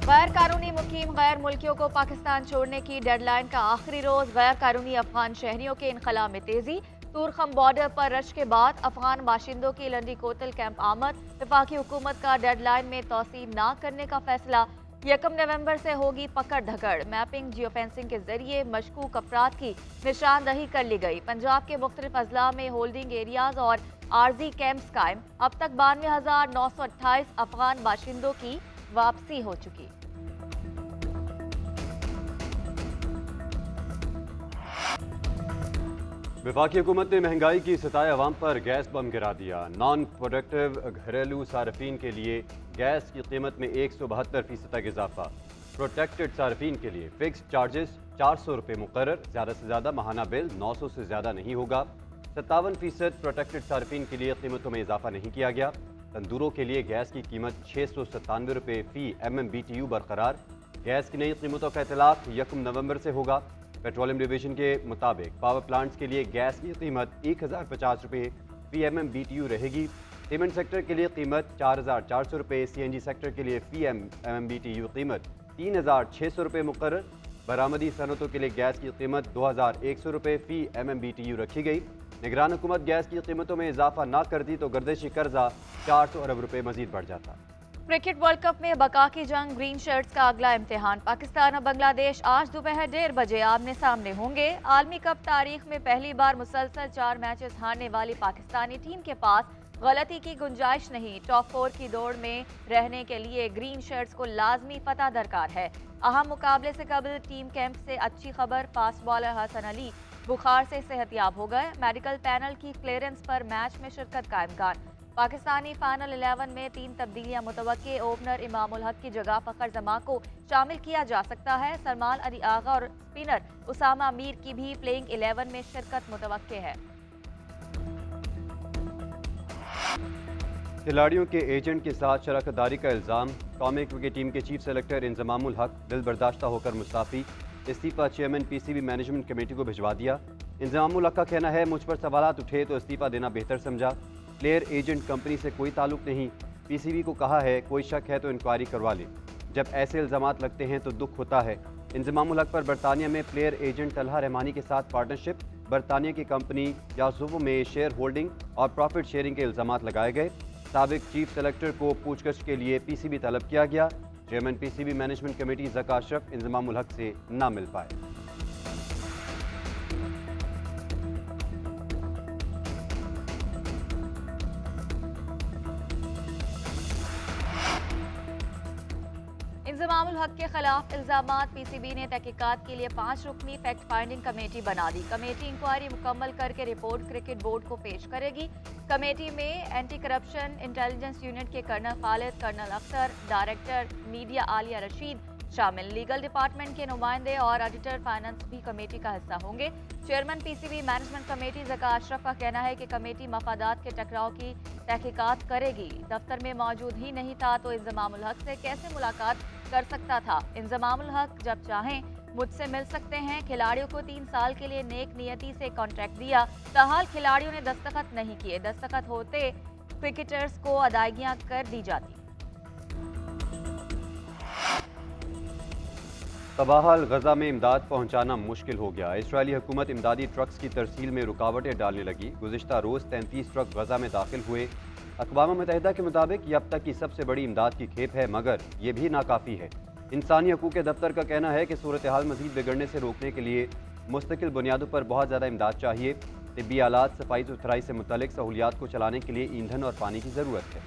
गैर कानूनी मुकीम गैर मुल्कियों को पाकिस्तान छोड़ने की डेडलाइन का आखिरी रोज। गैर कानूनी अफगान शहरियों के इनखला में तेजी। तूरखम बॉर्डर पर रश के बाद अफगान बाशिंदों की लंडी कोतल कैंप आमद। वफाकी हुकूमत का डेडलाइन में तोसी न करने का फैसला। 1 नवंबर से होगी पकड़ धकड़। मैपिंग जियो फेंसिंग के जरिए मशकूक अफराद की निशानदही कर ली गई। पंजाब के मुख्तलिफ अजला में होल्डिंग एरियाज और आरजी कैंप्स कायम। अब तक 92,928 अफगान बाशिंदों की वापसी हो चुकी। वफाकी हुकूमत ने महंगाई की सताए अवाम पर गैस बम गिरा दिया। नॉन प्रोडक्टिव घरेलू सार्फिन के लिए गैस की कीमत में 172% तक इजाफा। प्रोटेक्टेड सार्फिन के लिए फिक्स चार्जेस 400 रुपये मुकर्रर। ज़्यादा से ज़्यादा माहाना बिल 900 से ज़्यादा नहीं होगा। 57% प्रोटेक्टेड सार्फिन के लिए कीमतों में इजाफा नहीं किया गया। तंदूरों के लिए गैस की कीमत 697 रुपये फ़ी MMBTU बरकरार। गैस की नई कीमतों का इतलाक 1 नवंबर से होगा। पेट्रोलियम डिवीजन के मुताबिक पावर प्लांट्स के लिए गैस की कीमत 1050 रुपये फ़ी MMBTU रहेगी। सीमेंट सेक्टर के लिए कीमत 4400 रुपये। CNG सेक्टर के लिए फ़ी MMBTU कीमत 3600 रुपये मुकर्रर। बरामदी सनतों के लिए गैस की कीमत 2100 रुपये फ़ी MMBTU रखी गई। निगरान हुकूमत गैस की कीमतों में इजाफा ना करती तो गर्दिशी कर्जा 400 अरब रुपये मजीद बढ़ जाता। क्रिकेट वर्ल्ड कप में बका की जंग, ग्रीन शर्ट्स का अगला इम्तिहान। पाकिस्तान और बांग्लादेश आज दोपहर 1:30 बजे आमने सामने होंगे। आलमी कप तारीख में पहली बार मुसलसल 4 मैचेस हारने वाली पाकिस्तानी टीम के पास गलती की गुंजाइश नहीं। टॉप 4 की दौड़ में रहने के लिए ग्रीन शर्ट्स को लाजमी फतह दरकार है। अहम मुकाबले से कबल टीम कैंप से अच्छी खबर। फास्ट बॉलर हसन अली बुखार से सेहतयाब हो गए। मेडिकल पैनल की क्लियरेंस पर मैच में शिरकत का इम्कान। पाकिस्तानी फाइनल 11 में 3 तब्दीलियां मुतवक्के। ओपनर इमामुल हक की जगह फखर जमा को शामिल किया जा सकता है। सलमान अली आगा और स्पिनर उसामा मीर की भी प्लेइंग 11 में शिरकत मुतवक्के है। खिलाड़ियों के एजेंट के साथ शराकतदारी का इल्ज़ाम। कौमी क्रिकेट टीम के चीफ सेलेक्टर इंजमामुल हक दिल बर्दाश्ता होकर मुस्ताफ़ी। इस्तीफा चेयरमैन PCB मैनेजमेंट कमेटी को भिजवा दिया। इंजमामुल हक का कहना है मुझ पर सवालात उठे तो इस्तीफा देना बेहतर समझा। प्लेयर एजेंट कंपनी से कोई ताल्लुक नहीं। PCB को कहा है कोई शक है तो इंक्वायरी करवा ले। जब ऐसे इल्ज़ामात लगते हैं तो दुख होता है। इंजमामुल हक पर बरतानिया में प्लेयर एजेंट तलहा रहमानी के साथ पार्टनरशिप, बरतानिया की कंपनी यासूबो में शेयर होल्डिंग और प्रॉफिट शेयरिंग के इल्ज़ामात लगाए गए। साबिक चीफ सेलेक्टर को पूछगछ के लिए PCB तलब किया गया। Chairman PCB management committee Zaka Ashraf Inzamam-ul हक से ना मिल पाए। इंजमामुल हक के खिलाफ इल्जामात। PCB ने तहकीकात के लिए 5 रुकनी फैक्ट फाइंडिंग कमेटी बना दी। कमेटी इंक्वायरी मुकम्मल करके रिपोर्ट क्रिकेट बोर्ड को पेश करेगी। कमेटी में एंटी करप्शन इंटेलिजेंस यूनिट के colonel Khalid, colonel Akhtar, director media Aliya Rashid शामिल। लीगल डिपार्टमेंट के नुमाइंदे और ऑडिटर फाइनेंस भी कमेटी का हिस्सा होंगे। Chairman PCB management committee Zaka Ashraf का कहना है कि कमेटी मफादात के टकराव की तहकीकात करेगी। दफ्तर में मौजूद ही नहीं था तो इंजमामुल हक से कैसे मुलाकात कर सकता था। इंजमामुल हक जब चाहें मुझसे मिल सकते हैं। खिलाड़ियों को 3 साल के लिए नेक नियति से कॉन्ट्रैक्ट दिया, ताहाल खिलाड़ियों ने दस्तखत नहीं किए। दस्तखत होते क्रिकेटर्स को अदायगियां कर दी जाती। तबाहाल गजा में इमदाद पहुंचाना मुश्किल हो गया। इसराइली हुकूमत इमदादी ट्रक्स की तरसील में रुकावटें डालने लगी। गुज़िश्ता रोज़ 33 ट्रक गजा में दाखिल हुए। अक़वाम मुत्तहिदा के मुताबिक ये अब तक की सबसे बड़ी इमदाद की खेप है, मगर ये भी नाकाफ़ी है। इंसानी हकूक़ के दफ्तर का कहना है कि सूरत हाल मज़ीद बिगड़ने से रोकने के लिए मुस्तकिल बुनियादों पर बहुत ज़्यादा इमदाद चाहिए। तिब्बी आलात, सफाई सुथराई से मुतल्लिक़ सहूलियात को चलाने के लिए ईंधन और पानी की ज़रूरत है।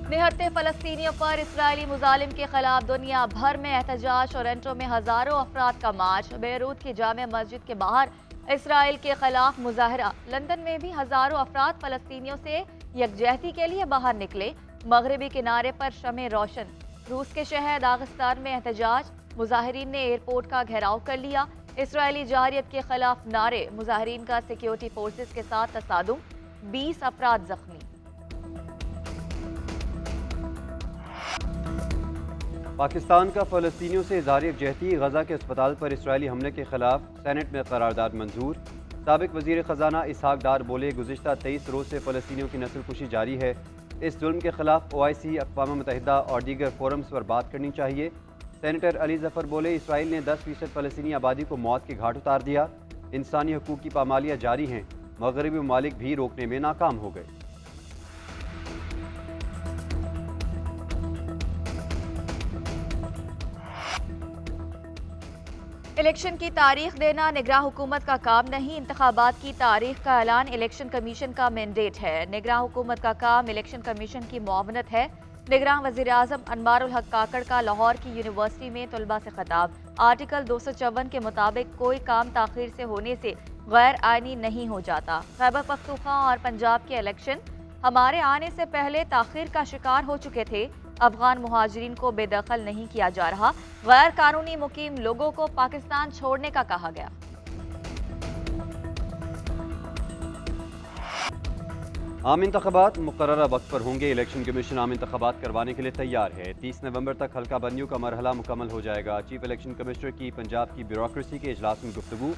निहत्ते फ़लस्तीनियों पर इसराइली मुजालिम के खिलाफ दुनिया भर में एहतजाज। टोरंटो में हज़ारों अफराद का मार्च। बेरूत की जामे मस्जिद के बाहर इसराइल के खिलाफ मुजाहरा। लंदन में भी हज़ारों अफराद फ़लस्तीनियों से यकजहती के लिए बाहर निकले। मगरबी किनारे पर शमे रोशन। रूस के शहर दागिस्तान में एहतजाज। मुजाहिरीन ने एयरपोर्ट का घेराव कर लिया। इसराइली जारियत के खिलाफ नारे। मुजाहिरीन का सिक्योरिटी फोर्सेस के साथ तसादुम। 20 अफराद जख्मी। पाकिस्तान का फ़लस्तीनियों से इज़हार यकजहती। गजा के अस्पताल पर इसराइली हमले के खिलाफ सेनेट में करारदाद मंजूर। साबिक वज़ीर ख़जाना इसहाक डार बोले, गुज़िश्ता 23 रोज़ से फ़लस्तीनियों की नस्ल कुशी जारी है। इस जुल्म के खिलाफ OIC, अक़वाम मुत्तहिदा और दीगर फोरम्स पर बात करनी चाहिए। सेनेटर अली ज़फ़र बोले, इसराइल ने 10% फ़लस्तीनी आबादी को मौत के घाट उतार दिया। इंसानी हकूक़ की पामालियाँ जारी हैं, मगरबी ममालिक भी रोकने में नाकाम हो गए। इलेक्शन की तारीख देना निगरान हुकूमत का काम नहीं, इंतखाबात की तारीख का ऐलान इलेक्शन कमीशन का मैंडेट है। निगरान हुकूमत का काम इलेक्शन कमीशन की मुआवनत है। निगरान वज़ीर आज़म अनवारुल हक काकड़ का लाहौर की यूनिवर्सिटी में तलबा से खिताब। आर्टिकल 254 के मुताबिक कोई काम ताखीर से होने से गैर आइनी नहीं हो जाता। खैबर पख्तूनख्वा और पंजाब के इलेक्शन हमारे आने से पहले ताखीर का शिकार हो चुके थे। अफगान मुहाजिरीन को बेदखल नहीं किया जा रहा। गैर कानूनी मुकीम लोगों को पाकिस्तान छोड़ने का कहा गया। आम इंतखाबात मुकर्ररा वक्त पर होंगे। इलेक्शन कमीशन आम इंतखाबात करवाने के लिए तैयार है। 30 नवंबर तक हल्का बंदियों का मरहला मुकम्मल हो जाएगा। चीफ इलेक्शन कमिश्नर की पंजाब की ब्यूरोक्रेसी के इजलास में गुफ्तगू।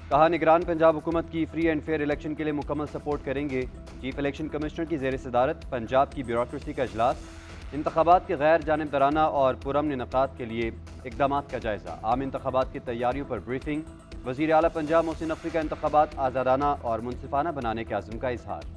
कहा, निगरान पंजाब हुकूमत की फ्री एंड फेयर इलेक्शन के लिए मुकम्मल सपोर्ट करेंगे। चीफ इलेक्शन कमिश्नर की ज़ेर सदारत पंजाब की ब्यूरोक्रेसी का इजलास। इंतखाबात के गैर जानिबदाराना और पुरअमन इनेकाद के लिए इकदाम का जायजा। आम इंतखाबात की तैयारियों पर ब्रीफिंग। वज़ीर आला पंजाब मोहसिन नकवी का इंतखाबात आज़ादाना और मुनसिफाना बनाने के अज़्म का इजहार।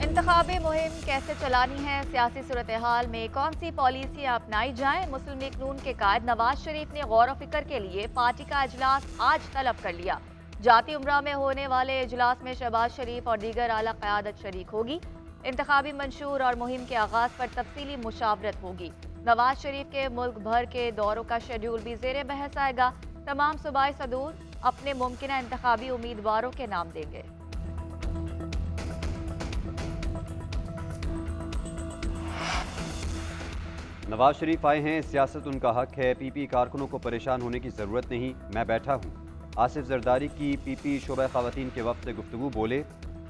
इंतखाबी मुहिम कैसे चलानी है, सियासी सूरत हाल में कौन सी पॉलिसियाँ अपनाई जाएं। मुस्लिम लीग नून के कायद नवाज शरीफ ने गौर व फिक्र के लिए पार्टी का इजलास आज तलब कर लिया। जाती उम्रा में होने वाले इजलास में शहबाज शरीफ और दीगर आला क़यादत शरीक होगी। इंतखाबी मंशूर और मुहिम के आगाज पर तफसीली मुशावरत होगी। नवाज शरीफ के मुल्क भर के दौरों का शेड्यूल भी ज़ेर बहस आएगा। तमाम सूबाई सदूर अपने मुमकिन इंतखाबी उम्मीदवारों के नाम देंगे। नवाज शरीफ आए हैं, सियासत उनका हक है। PP कारकुनों को परेशान होने की ज़रूरत नहीं, मैं बैठा हूँ। आसिफ जरदारी की PP शोबा ख़वातीन के वक्त से गुफ्तगू। बोले,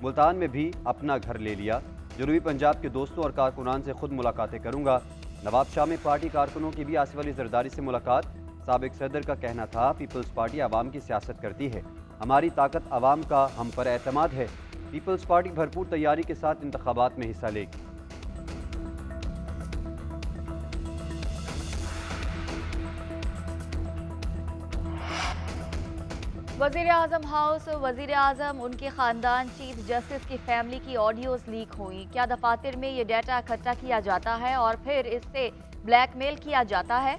मुल्तान में भी अपना घर ले लिया। जनूबी पंजाब के दोस्तों और कारकुनान से खुद मुलाकातें करूँगा। नवाब शाह में पार्टी कारकुनों की भी आसिफ अली जरदारी से मुलाकात। साबिक सदर का कहना था, पीपल्स पार्टी आवाम की सियासत करती है, हमारी ताकत आवाम का हम पर एतमाद है। पीपल्स पार्टी भरपूर तैयारी के साथ इंतखाबात में हिस्सा लेगी। वज़ीर आज़म हाउस, वज़ीर आज़म, उनके ख़ानदान, चीफ जस्टिस की फैमिली की ऑडियोज़ लीक हुई। क्या दफातर में ये डाटा इकट्ठा किया जाता है और फिर इससे ब्लैकमेल किया जाता है?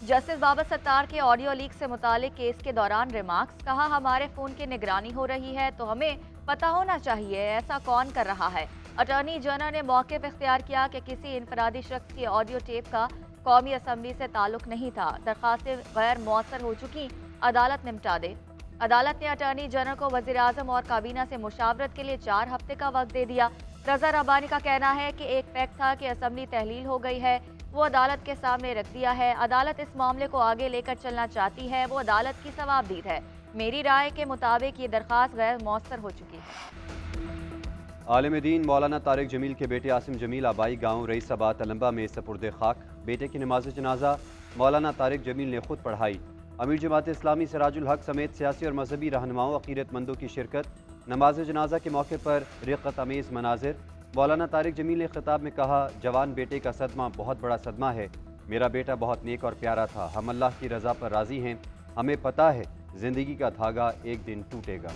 जस्टिस बाबर सत्तार के ऑडियो लीक से मुतालिक केस के दौरान रिमार्क्स। कहा, हमारे फ़ोन की निगरानी हो रही है तो हमें पता होना चाहिए ऐसा कौन कर रहा है। अटॉर्नी जनरल ने मौक़िफ़ इख्तियार किया कि किसी इनफरादी शख्स की ऑडियो टेप का कौमी असम्बली से ताल्लुक़ नहीं था। दरख्वास्तें गैर मौसर हो चुकी, अदालत निपटा दे। अदालत ने अटॉर्नी जनरल को वज़ीर आज़म और काबीना से मुशावरत के लिए 4 हफ्ते का वक्त दे दिया। रज़ा रब्बानी का कहना है कि एक फैक्ट था कि असम्बली तहलील हो गई है, वो अदालत के सामने रख दिया है। अदालत इस मामले को आगे लेकर चलना चाहती है, वो अदालत की सवाबदीद है। मेरी राय के मुताबिक ये दरख्वास्त गैर मौसर हो चुकी है। आलिम दीन मौलाना तारिक जमील के बेटे आसिम जमील आबाई गाँव रईसाबाद तलंबा में सपुर्द खाक। बेटे की नमाज जनाजा मौलाना तारिक जमील ने खुद पढ़ाई। अमीर जमात इस्लामी सिराजुल हक समेत सियासी और मजहबी रहनुमाओं अकीदतमंदों की शिरकत। नमाज जनाजा के मौके पर रिक़त अमेज़ मनाजिर। मौलाना तारिक जमील ने खिताब में कहा, जवान बेटे का सदमा बहुत बड़ा सदमा है। मेरा बेटा बहुत नेक और प्यारा था। हम अल्लाह की रज़ा पर राज़ी हैं। हमें पता है ज़िंदगी का धागा एक दिन टूटेगा।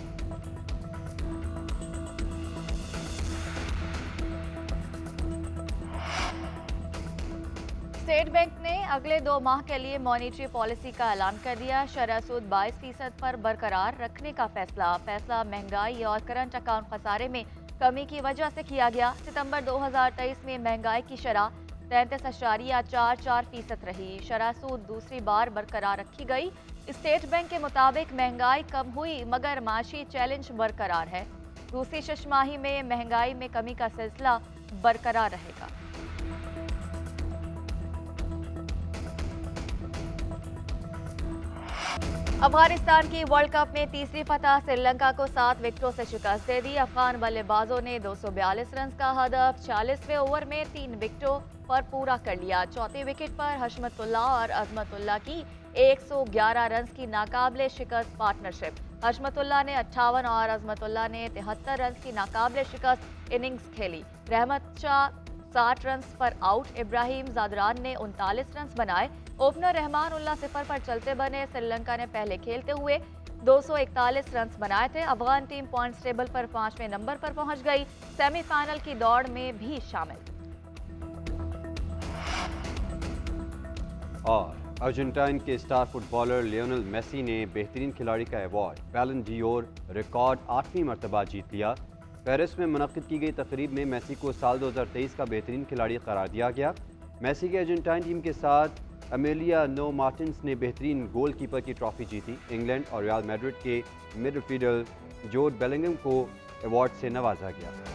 स्टेट बैंक ने अगले 2 माह के लिए मॉनेटरी पॉलिसी का ऐलान कर दिया। शरह सूद 22% पर बरकरार रखने का फैसला महंगाई और करंट अकाउंट खसारे में कमी की वजह से किया गया। सितंबर 2023 में महंगाई की शरह 33.44% रही। शरह सूद दूसरी बार बरकरार रखी गई। स्टेट बैंक के मुताबिक महंगाई कम हुई मगर माशी चैलेंज बरकरार है। दूसरी छमाही में महंगाई में कमी का सिलसिला बरकरार रहेगा। अफगानिस्तान की वर्ल्ड कप में तीसरी फतह, श्रीलंका को 7 विकेटों से शिकस्त दे दी। अफगान बल्लेबाजों ने 242 रन का हदफ 40वें ओवर में 3 विकेटों पर पूरा कर लिया। चौथे विकेट पर हशमतुल्लाह और अजमतुल्लाह की 111 रन की नाकाबिले शिकस्त पार्टनरशिप। हशमतुल्लाह ने 58 और अजमतुल्लाह ने 73 रन की नाकाबिले शिकस्त इनिंग्स खेली। रहमत शाह 60 रन पर आउट। इब्राहिम जादरान ने 39 रन बनाए। ओपनर रहमान उल्लाह सिफर पर चलते बने। श्रीलंका ने पहले खेलते हुए 241 रन बनाए थे। अफगान टीम पॉइंट्स टेबल पर 5वें नंबर पर पहुंच गई। सेमीफाइनल की दौड़ में भी शामिल। और अर्जेंटाइन के स्टार फुटबॉलर लियोनेल मेसी ने बेहतरीन खिलाड़ी का अवार्ड बैलन डी'ओर रिकॉर्ड 8वीं मरतबा जीत लिया। पेरिस में मुनक्किद की गई तकरीब में मेसी को साल 2023 का बेहतरीन खिलाड़ी करार दिया गया। मेसी की अर्जेंटाइन टीम के साथ एमिलियानो मार्टिन्स ने बेहतरीन गोलकीपर की ट्रॉफी जीती। इंग्लैंड और रियल मैड्रिड के मिडफील्डर जोड बेलिंगम को अवार्ड से नवाजा गया।